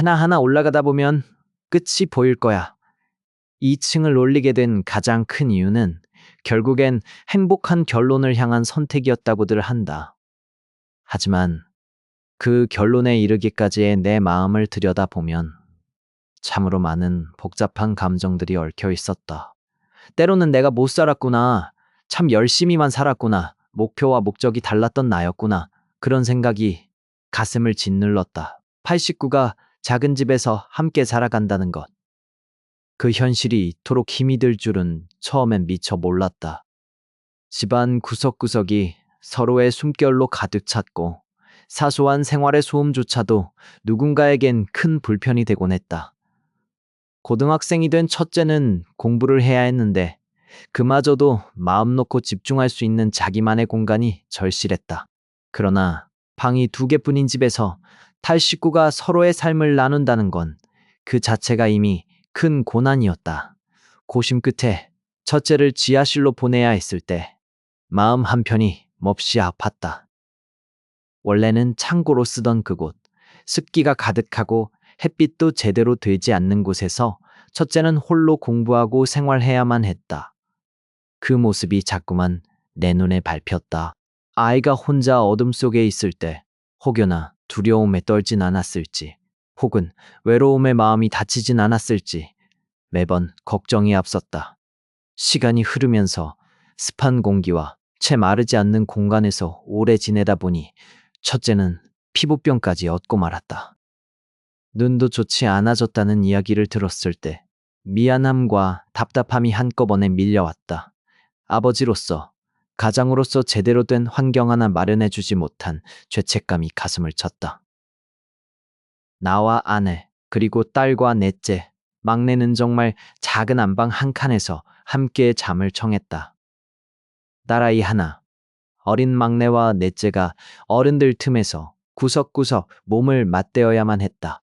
하나하나 올라가다 보면 끝이 보일 거야. 2층을 올리게 된 가장 큰 이유는 결국엔 행복한 결론을 향한 선택이었다고들 한다. 하지만 그 결론에 이르기까지의 내 마음을 들여다보면 참으로 많은 복잡한 감정들이 얽혀 있었다. 때로는 내가 못 살았구나. 참 열심히만 살았구나. 목표와 목적이 달랐던 나였구나. 그런 생각이 가슴을 짓눌렀다. 89가 작은 집에서 함께 살아간다는 것. 그 현실이 이토록 힘이 들 줄은 처음엔 미처 몰랐다. 집안 구석구석이 서로의 숨결로 가득 찼고 사소한 생활의 소음조차도 누군가에겐 큰 불편이 되곤 했다. 고등학생이 된 첫째는 공부를 해야 했는데 그마저도 마음 놓고 집중할 수 있는 자기만의 공간이 절실했다. 그러나 방이 2개뿐인 집에서 탈식구가 서로의 삶을 나눈다는 건 그 자체가 이미 큰 고난이었다. 고심 끝에 첫째를 지하실로 보내야 했을 때 마음 한편이 몹시 아팠다. 원래는 창고로 쓰던 그곳, 습기가 가득하고 햇빛도 제대로 되지 않는 곳에서 첫째는 홀로 공부하고 생활해야만 했다. 그 모습이 자꾸만 내 눈에 밟혔다. 아이가 혼자 어둠 속에 있을 때 혹여나 두려움에 떨진 않았을지, 혹은 외로움에 마음이 다치진 않았을지 매번 걱정이 앞섰다. 시간이 흐르면서 습한 공기와 채 마르지 않는 공간에서 오래 지내다 보니 첫째는 피부병까지 얻고 말았다. 눈도 좋지 않아졌다는 이야기를 들었을 때 미안함과 답답함이 한꺼번에 밀려왔다. 아버지로서, 가장으로서 제대로 된 환경 하나 마련해주지 못한 죄책감이 가슴을 쳤다. 나와 아내, 그리고 딸과 넷째, 막내는 정말 작은 안방 한 칸에서 함께 잠을 청했다. 딸아이 하나, 어린 막내와 넷째가 어른들 틈에서 구석구석 몸을 맞대어야만 했다.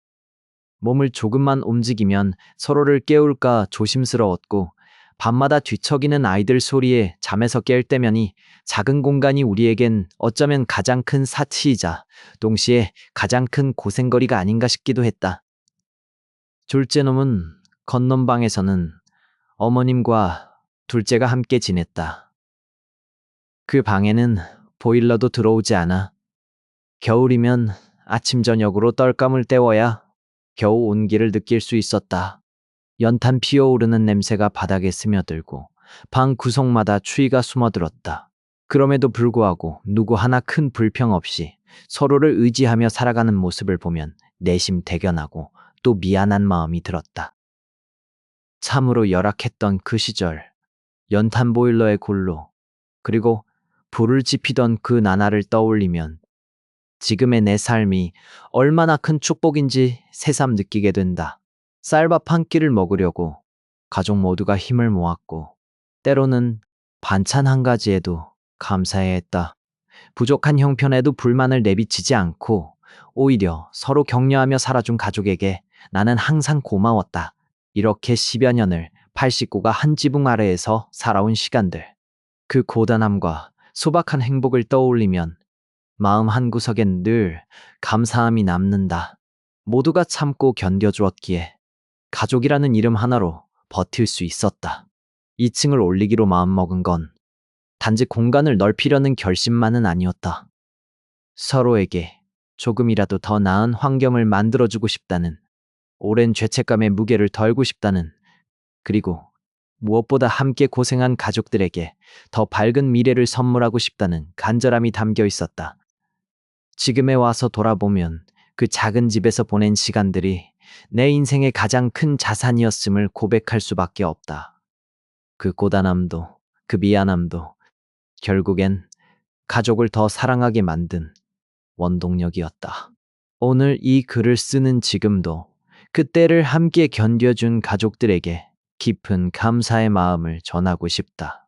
몸을 조금만 움직이면 서로를 깨울까 조심스러웠고 밤마다 뒤척이는 아이들 소리에 잠에서 깰 때면이 작은 공간이 우리에겐 어쩌면 가장 큰 사치이자 동시에 가장 큰 고생거리가 아닌가 싶기도 했다. 둘째 놈은 건넌 방에서는 어머님과 둘째가 함께 지냈다. 그 방에는 보일러도 들어오지 않아 겨울이면 아침 저녁으로 떨감을 때워야 겨우 온기를 느낄 수 있었다. 연탄 피어오르는 냄새가 바닥에 스며들고 방 구석마다 추위가 숨어들었다. 그럼에도 불구하고 누구 하나 큰 불평 없이 서로를 의지하며 살아가는 모습을 보면 내심 대견하고 또 미안한 마음이 들었다. 참으로 열악했던 그 시절, 연탄 보일러의 굴로, 그리고 불을 지피던 그 나날을 떠올리면 지금의 내 삶이 얼마나 큰 축복인지 새삼 느끼게 된다. 쌀밥 한 끼를 먹으려고 가족 모두가 힘을 모았고 때로는 반찬 한 가지에도 감사해야 했다. 부족한 형편에도 불만을 내비치지 않고 오히려 서로 격려하며 살아준 가족에게 나는 항상 고마웠다. 이렇게 10여 년을 89가 한 지붕 아래에서 살아온 시간들. 그 고단함과 소박한 행복을 떠올리면 마음 한구석엔 늘 감사함이 남는다. 모두가 참고 견뎌주었기에 가족이라는 이름 하나로 버틸 수 있었다. 2층을 올리기로 마음먹은 건 단지 공간을 넓히려는 결심만은 아니었다. 서로에게 조금이라도 더 나은 환경을 만들어주고 싶다는, 오랜 죄책감의 무게를 덜고 싶다는, 그리고 무엇보다 함께 고생한 가족들에게 더 밝은 미래를 선물하고 싶다는 간절함이 담겨 있었다. 지금에 와서 돌아보면 그 작은 집에서 보낸 시간들이 내 인생의 가장 큰 자산이었음을 고백할 수밖에 없다. 그 고단함도, 그 미안함도 결국엔 가족을 더 사랑하게 만든 원동력이었다. 오늘 이 글을 쓰는 지금도 그때를 함께 견뎌준 가족들에게 깊은 감사의 마음을 전하고 싶다.